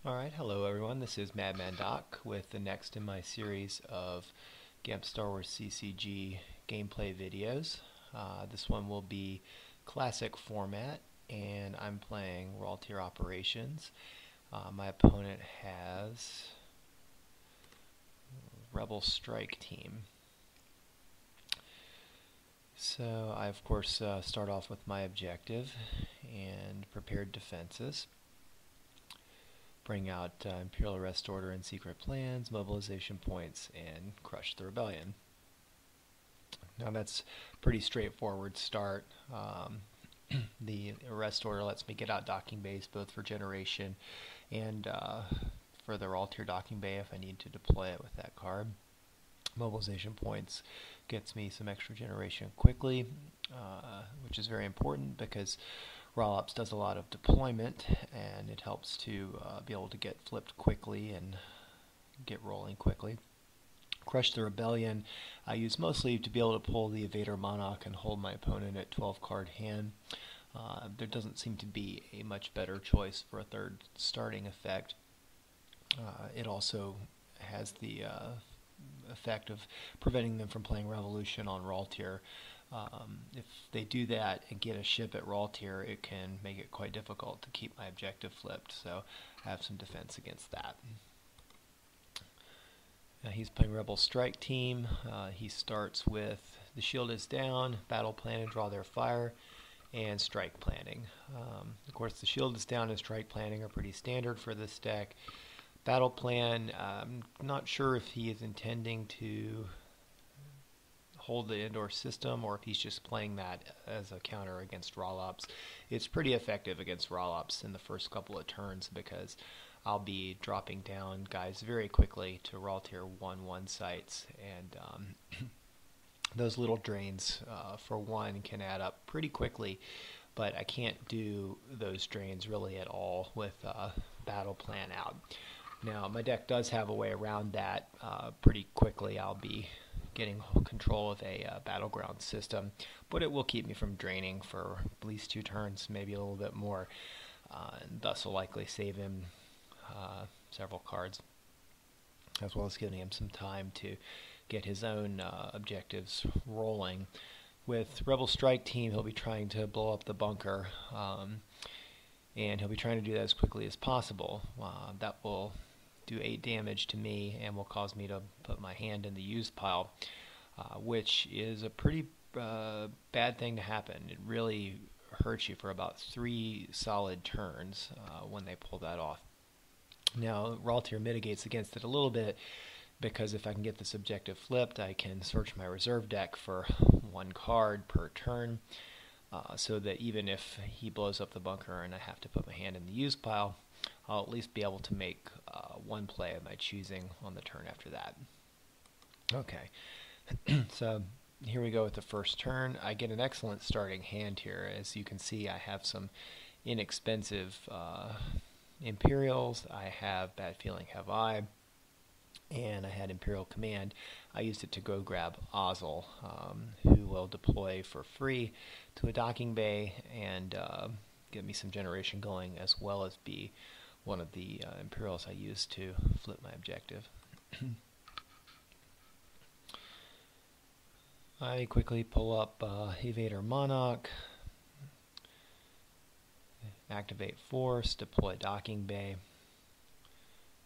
Alright, hello everyone, this is Madmandoc with the next in my series of Gemp SWCCG gameplay videos. This one will be classic format, and I'm playing Raw Tier Operations. My opponent has Rebel Strike Team. So I of course start off with my objective and prepared defenses. Bring out Imperial Arrest Order and Secret Plans, Mobilization Points, and Crush the Rebellion. Now that's a pretty straightforward start. The Arrest Order lets me get out docking bays both for generation and for the Raw Tier docking bay if I need to deploy it with that card. Mobilization Points gets me some extra generation quickly, which is very important because Rallops does a lot of deployment, and it helps to be able to get flipped quickly and get rolling quickly. Crush the Rebellion I use mostly to be able to pull the Evader Monarch and hold my opponent at 12 card hand. There doesn't seem to be a much better choice for a third starting effect. It also has the effect of preventing them from playing Revolution on Raw Tier. If they do that and get a ship at Raw Tier, it can make it quite difficult to keep my objective flipped, so I have some defense against that. He's playing Rebel Strike Team. He starts with the shield is down, battle plan and draw their fire, and strike planning. Of course, the shield is down and strike planning are pretty standard for this deck. Battle plan, I'm not sure if he is intending to hold the Endor system or if he's just playing that as a counter against Rallops. It's pretty effective against Rallops in the first couple of turns because I'll be dropping down guys very quickly to Raw Tier 1-1 sites, and those little drains for one can add up pretty quickly, but I can't do those drains really at all with battle plan out. Now, my deck does have a way around that pretty quickly. I'll be getting control of a battleground system, but it will keep me from draining for at least 2 turns, maybe a little bit more, and thus will likely save him several cards, as well as giving him some time to get his own objectives rolling. With Rebel Strike Team, he'll be trying to blow up the bunker, and he'll be trying to do that as quickly as possible. That will do 8 damage to me and will cause me to put my hand in the used pile, which is a pretty bad thing to happen. It really hurts you for about 3 solid turns when they pull that off. Now, Raw Tier mitigates against it a little bit because if I can get this objective flipped, I can search my reserve deck for 1 card per turn, so that even if he blows up the bunker and I have to put my hand in the used pile, I'll at least be able to make 1 play of my choosing on the turn after that. Okay, so here we go with the first turn. I get an excellent starting hand here. As you can see, I have some inexpensive Imperials. I have Bad Feeling Have I, and I had Imperial Command. I used it to go grab Ozzel, who will deploy for free to a docking bay and get me some generation going, as well as be one of the Imperials I used to flip my objective. I quickly pull up Evader Monarch, activate Force, deploy docking bay,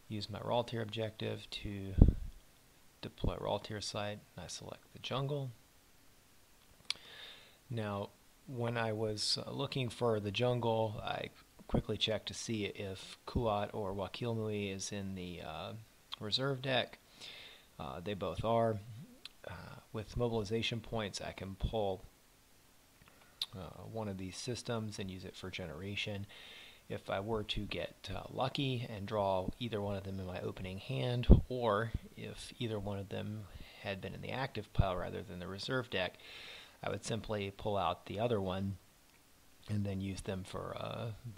use my Raw Tier objective to deploy Raw Tier site, and I select the jungle. Now, when I was looking for the jungle, I quickly checked to see if Kuat or Wakilmui is in the reserve deck. They both are. With mobilization points, I can pull one of these systems and use it for generation. If I were to get lucky and draw either one of them in my opening hand, or if either one of them had been in the active pile rather than the reserve deck, I would simply pull out the other one and then use them for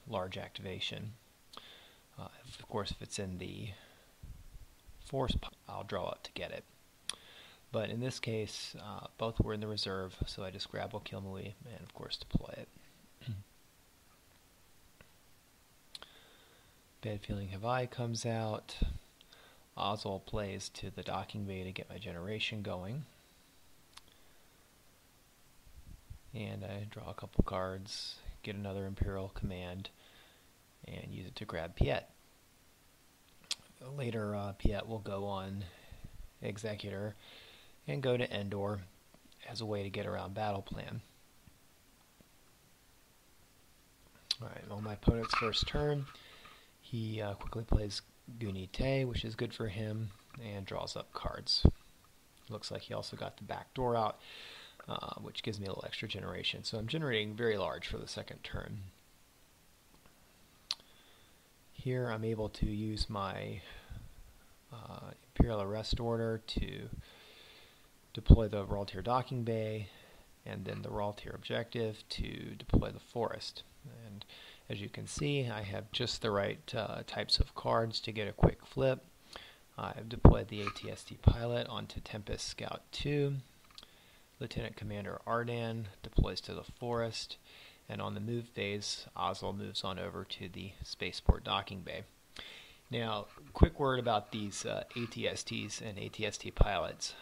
large activation. Of course, if it's in the force pile, I'll draw up to get it. But in this case, both were in the reserve, so I just grab Wakilmui and, of course, deploy it. Bad Feeling Have I comes out. Ozzel plays to the docking bay to get my generation going. And I draw a couple cards, get another Imperial command, and use it to grab Piet. Later, Piet will go on Executor and go to Endor as a way to get around battle plan. Alright, on my opponent's first turn, he quickly plays Gunite, which is good for him, and draws up cards. Looks like he also got the back door out, which gives me a little extra generation. So I'm generating very large for the second turn. Here I'm able to use my Imperial Arrest Order to deploy the Raltier Docking Bay, and then the Raltier Objective to deploy the Forest. And as you can see, I have just the right types of cards to get a quick flip. I've deployed the ATST Pilot onto Tempest Scout 2. Lieutenant Commander Ardan deploys to the Forest, and on the move phase, Ozzel moves on over to the Spaceport Docking Bay. Now, quick word about these ATSTs and ATST pilots.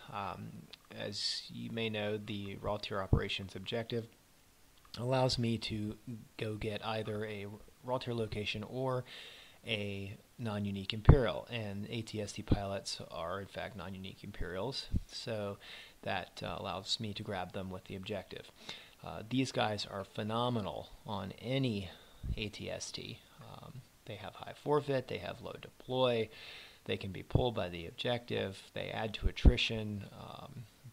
As you may know, the Raltier Operations Objective allows me to go get either a Raltier location or a non-unique Imperial, and ATST pilots are in fact non-unique Imperials, so that allows me to grab them with the objective. These guys are phenomenal on any ATST. They have high forfeit, they have low deploy, they can be pulled by the objective, they add to attrition.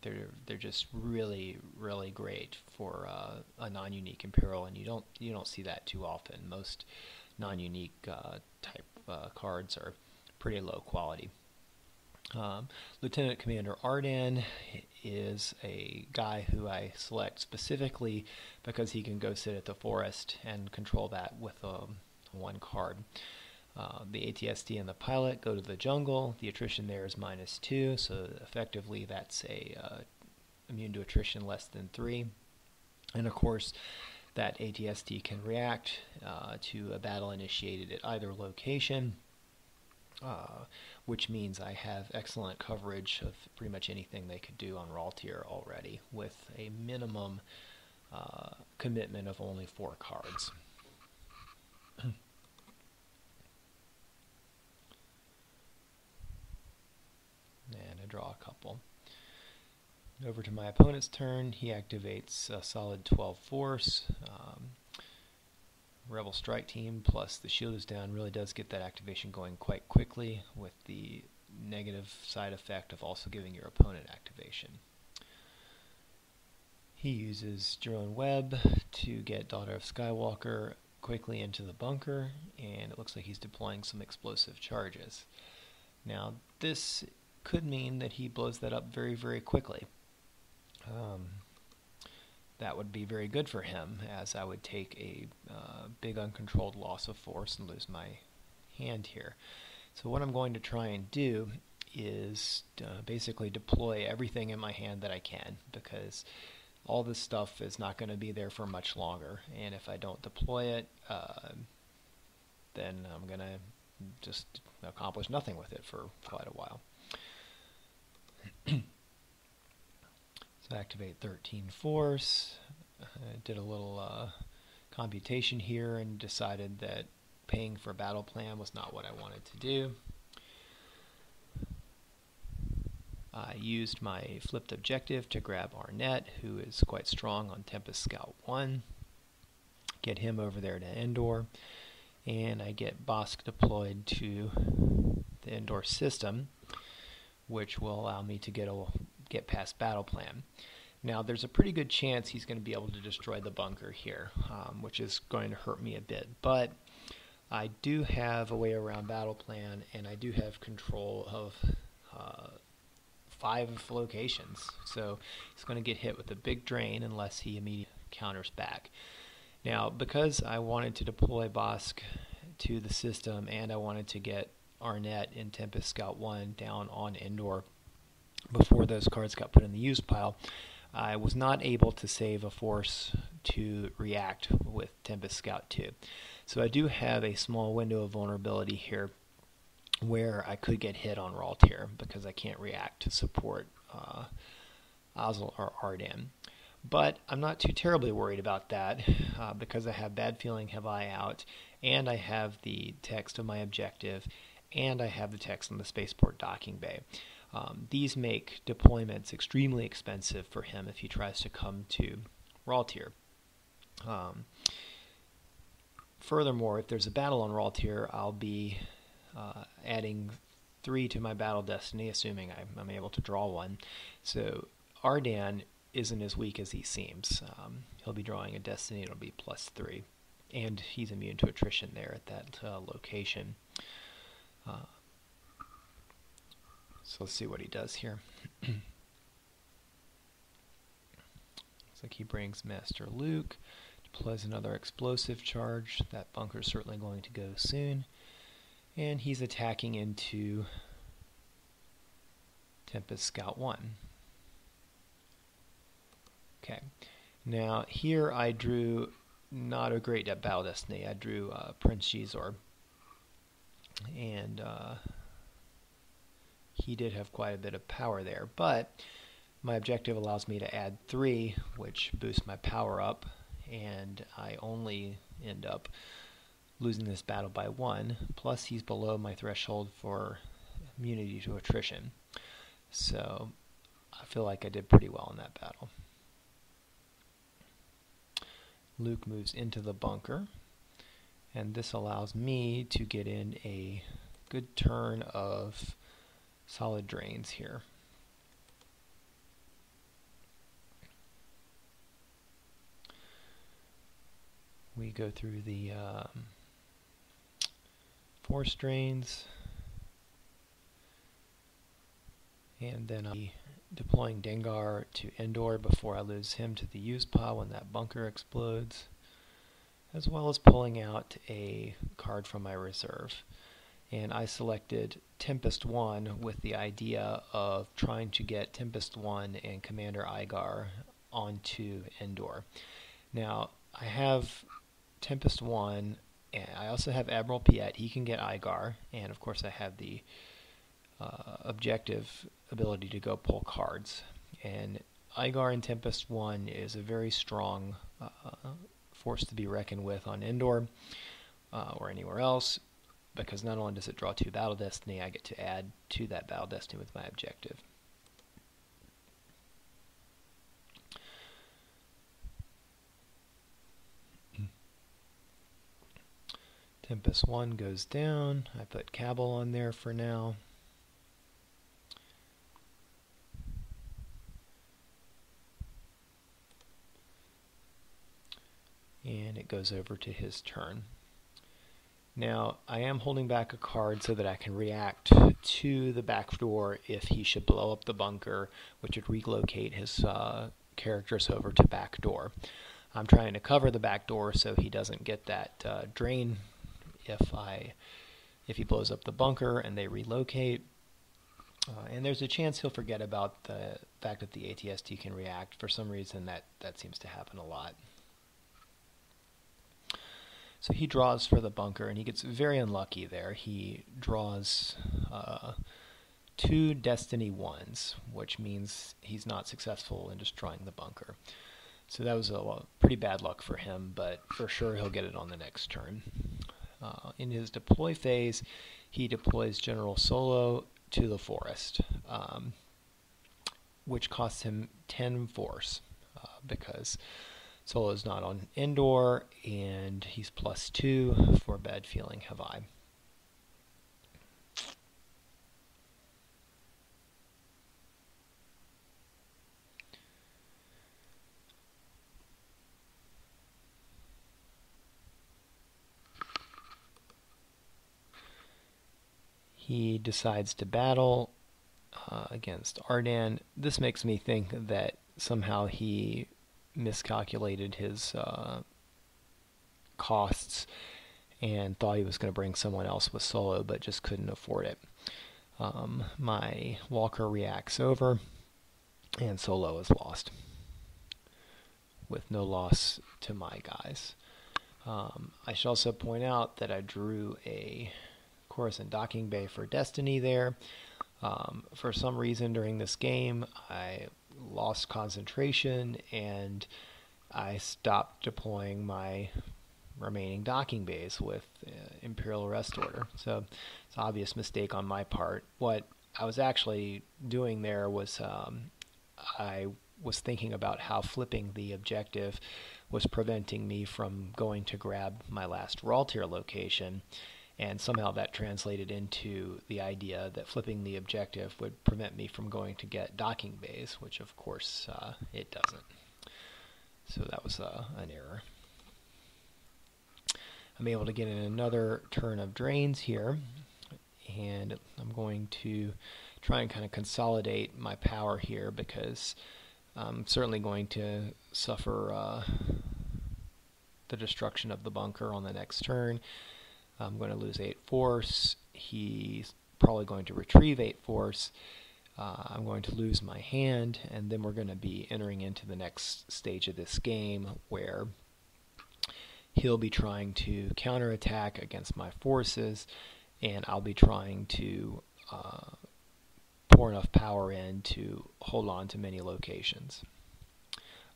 They're just really great for a non-unique Imperial, and you don't see that too often. Most non-unique type cards are pretty low quality. Lieutenant Commander Ardan is a guy who I select specifically because he can go sit at the Forest and control that with one card. The ATST and the pilot go to the jungle. The attrition there is -2, so effectively that's a immune to attrition less than 3. And of course, that ATST can react to a battle initiated at either location, which means I have excellent coverage of pretty much anything they could do on Raltier already, with a minimum commitment of only 4 cards. And I draw a couple. Over to my opponent's turn, he activates a solid 12 force. Rebel Strike Team plus the shield is down really does get that activation going quite quickly, with the negative side effect of also giving your opponent activation. He uses Drone Web to get Daughter of Skywalker quickly into the bunker, and it looks like he's deploying some explosive charges. Now this could mean that he blows that up very quickly. That would be very good for him, as I would take a big uncontrolled loss of force and lose my hand here. So what I'm going to try and do is basically deploy everything in my hand that I can, because all this stuff is not going to be there for much longer, and if I don't deploy it, then I'm going to just accomplish nothing with it for quite a while. So activate 13 force. Did a little computation here and decided that paying for battle plan was not what I wanted to do. I used my flipped objective to grab Arnett, who is quite strong on Tempest Scout 1. Get him over there to Endor, and I get Bosk deployed to the Endor system, which will allow me to get past battle plan. Now there's a pretty good chance he's going to be able to destroy the bunker here, which is going to hurt me a bit, but I do have a way around battle plan, and I do have control of 5 locations, so he's going to get hit with a big drain unless he immediately counters back. Now because I wanted to deploy Bosk to the system, and I wanted to get Arnett in Tempest Scout 1 down on Endor before those cards got put in the use pile, I was not able to save a force to react with Tempest Scout 2. So I do have a small window of vulnerability here where I could get hit on Raltier because I can't react to support Ozzel or Ardan. But I'm not too terribly worried about that because I have Bad Feeling Have I out, and I have the text of my objective, and I have the text on the spaceport docking bay. These make deployments extremely expensive for him if he tries to come to Raltier. Furthermore, if there's a battle on Raltier, I'll be adding 3 to my battle destiny, assuming I'm able to draw one. So Ardan isn't as weak as he seems. He'll be drawing a destiny, it'll be +3. And he's immune to attrition there at that location. So let's see what he does here. Looks like he brings Master Luke, deploys another explosive charge. That bunker's certainly going to go soon. And he's attacking into Tempest Scout 1. Okay, now here I drew not a great battle destiny. I drew Prince Xizor, and he did have quite a bit of power there, but my objective allows me to add 3, which boosts my power up, and I only end up losing this battle by 1, plus he's below my threshold for immunity to attrition. So I feel like I did pretty well in that battle. Luke moves into the bunker, and this allows me to get in a good turn of solid drains here. We go through the force drains, and then I'll be deploying Dengar to Endor before I lose him to the use pile when that bunker explodes, as well as pulling out a card from my reserve. And I selected Tempest 1 with the idea of trying to get Tempest 1 and Commander Igar onto Endor. Now, I have Tempest 1, and I also have Admiral Piet. He can get Igar, and of course I have the objective ability to go pull cards. And Igar in Tempest 1 is a very strong force to be reckoned with on Endor or anywhere else, because not only does it draw 2 battle destiny, I get to add to that battle destiny with my objective. Tempest 1 goes down. I put Cabal on there for now. And it goes over to his turn. Now, I am holding back a card so that I can react to the back door if he should blow up the bunker, which would relocate his characters over to back door. I'm trying to cover the back door so he doesn't get that drain if he blows up the bunker and they relocate. And there's a chance he'll forget about the fact that the ATST can react. For some reason, that seems to happen a lot. So he draws for the bunker, and he gets very unlucky there. He draws 2 Destiny 1s, which means he's not successful in destroying the bunker. So that was a pretty bad luck for him, but for sure he'll get it on the next turn. In his deploy phase, he deploys General Solo to the forest, which costs him 10 force because Solo's not on Endor, and he's +2 for Bad Feeling Have I. He decides to battle against Ardan. This makes me think that somehow he miscalculated his costs and thought he was going to bring someone else with Solo, but just couldn't afford it. My Walker reacts over, and Solo is lost, with no loss to my guys. I should also point out that I drew a Coruscant docking bay for Destiny there. For some reason during this game, I lost concentration and I stopped deploying my remaining docking bays with Imperial Arrest Order. So it's an obvious mistake on my part. What I was actually doing there was I was thinking about how flipping the objective was preventing me from going to grab my last raw tier location, and somehow that translated into the idea that flipping the objective would prevent me from going to get docking bays, which of course it doesn't. So that was an error. I'm able to get in another turn of drains here, and I'm going to try and kind of consolidate my power here because I'm certainly going to suffer the destruction of the bunker on the next turn. I'm going to lose 8 force. He's probably going to retrieve 8 force. I'm going to lose my hand, and then we're going to be entering into the next stage of this game where he'll be trying to counterattack against my forces, and I'll be trying to pour enough power in to hold on to many locations.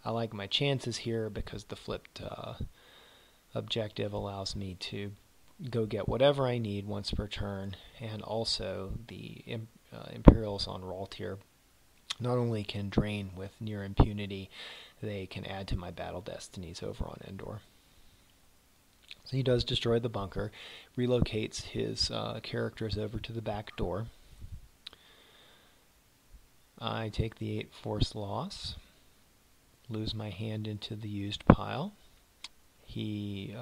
I like my chances here because the flipped objective allows me to go get whatever I need once per turn, and also the Imperials on raw tier not only can drain with near impunity, they can add to my battle destinies over on Endor. So he does destroy the bunker, relocates his characters over to the back door. I take the 8 force loss, lose my hand into the used pile. He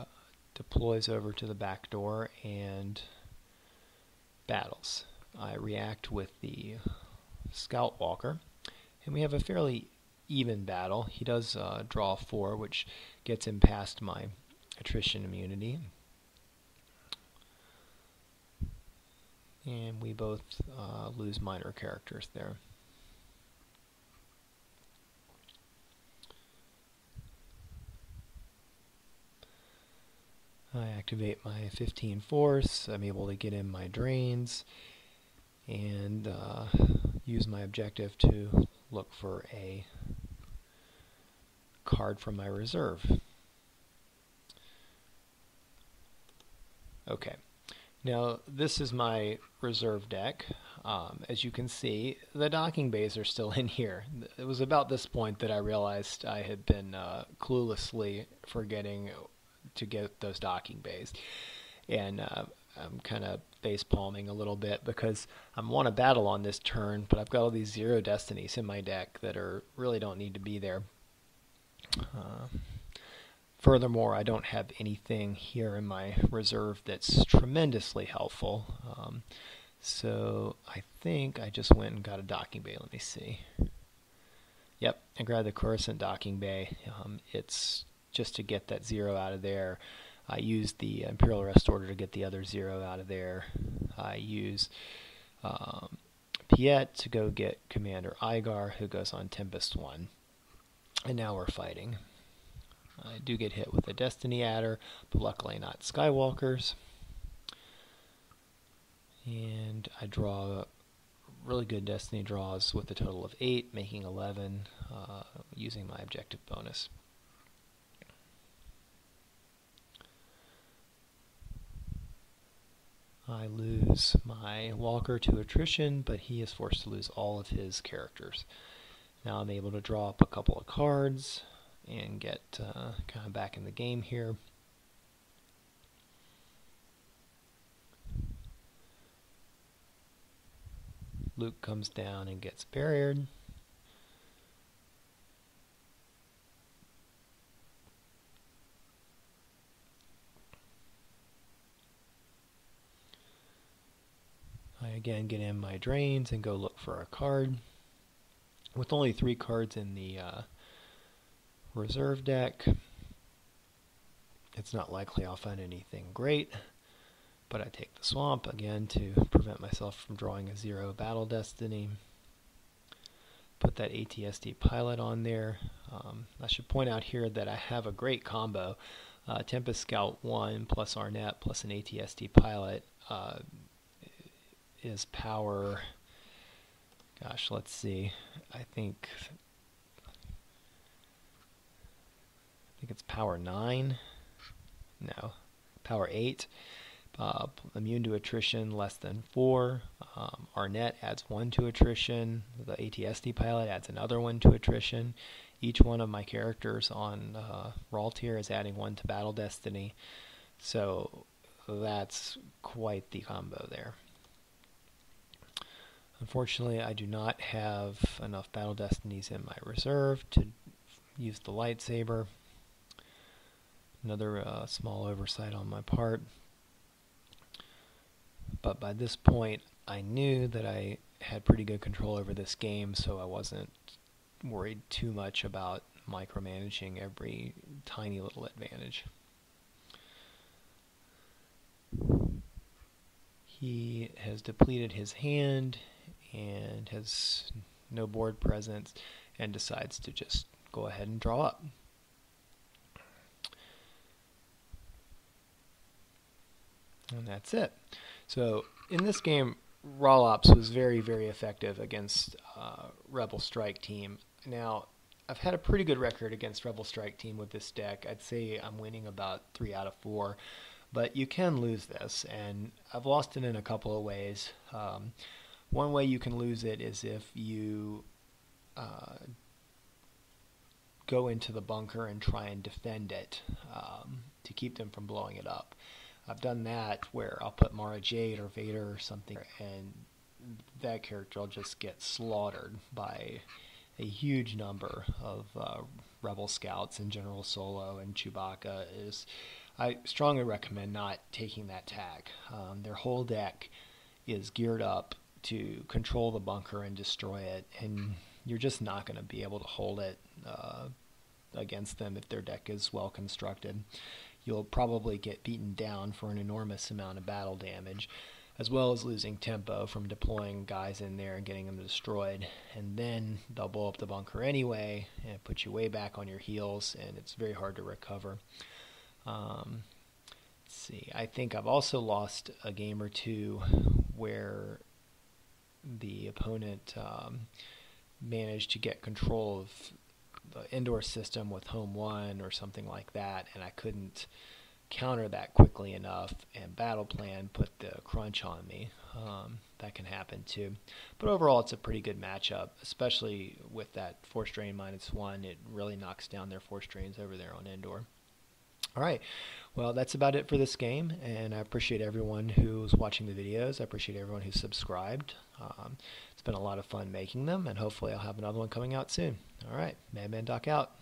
deploys over to the back door and battles. I react with the Skywalker, and we have a fairly even battle. He does draw 4, which gets him past my attrition immunity. And we both lose minor characters there. I activate my 15 force. I'm able to get in my drains and use my objective to look for a card from my reserve. Okay, now this is my reserve deck. As you can see, the docking bays are still in here. It was about this point that I realized I had been cluelessly forgetting to get those docking bays, and I'm kind of face palming a little bit because I want to battle on this turn, but I've got all these 0 destinies in my deck that really don't need to be there. Furthermore, I don't have anything here in my reserve that's tremendously helpful, so I think I just went and got a docking bay. Let me see. Yep, I grabbed the Coruscant docking bay. It's just to get that 0 out of there. I used the Imperial Arrest Order to get the other 0 out of there. I use Piet to go get Commander Igar, who goes on Tempest 1. And now we're fighting. I do get hit with a Destiny Adder, but luckily not Skywalkers. And I draw really good Destiny draws with a total of 8, making 11, using my objective bonus. I lose my Walker to attrition, but he is forced to lose all of his characters. Now I'm able to draw up a couple of cards and get kind of back in the game here. Luke comes down and gets barriered. I again get in my drains and go look for a card. With only 3 cards in the reserve deck, it's not likely I'll find anything great, but I take the swamp again to prevent myself from drawing a 0 battle destiny. Put that ATSD pilot on there. I should point out here that I have a great combo. Tempest Scout 1 plus Arnett plus an ATST pilot is power, gosh, let's see, I think it's power 9, no, power 8, immune to attrition less than 4, Arnett adds 1 to attrition, the ATST pilot adds another 1 to attrition. Each one of my characters on Raw tier is adding 1 to Battle Destiny, so that's quite the combo there. Unfortunately, I do not have enough Battle Destinies in my reserve to use the lightsaber. Another small oversight on my part. But by this point, I knew that I had pretty good control over this game, so I wasn't worried too much about micromanaging every tiny little advantage. He has depleted his hand and has no board presence and decides to just go ahead and draw up. And that's it. So in this game, Rallops was very, very effective against Rebel Strike Team. Now, I've had a pretty good record against Rebel Strike Team with this deck. I'd say I'm winning about 3 out of 4. But you can lose this, and I've lost it in a couple of ways. One way you can lose it is if you go into the bunker and try and defend it to keep them from blowing it up. I've done that where I'll put Mara Jade or Vader or something, and that character will just get slaughtered by a huge number of Rebel Scouts and General Solo and Chewbacca. I strongly recommend not taking that tack. Their whole deck is geared up to control the bunker and destroy it, and you're just not going to be able to hold it against them if their deck is well constructed. You'll probably get beaten down for an enormous amount of battle damage, as well as losing tempo from deploying guys in there and getting them destroyed. And then they'll blow up the bunker anyway and put you way back on your heels, and it's very hard to recover. Let's see, I think I've also lost a game or two where the opponent managed to get control of the Endor system with Home 1 or something like that, and I couldn't counter that quickly enough, and Battle Plan put the crunch on me. That can happen too. But overall, it's a pretty good matchup, especially with that Force Drain -1. It really knocks down their Force Drains over there on Endor. All right, well, that's about it for this game, and I appreciate everyone who's watching the videos. I appreciate everyone who's subscribed. It's been a lot of fun making them, and hopefully I'll have another one coming out soon. All right, Madmandoc out.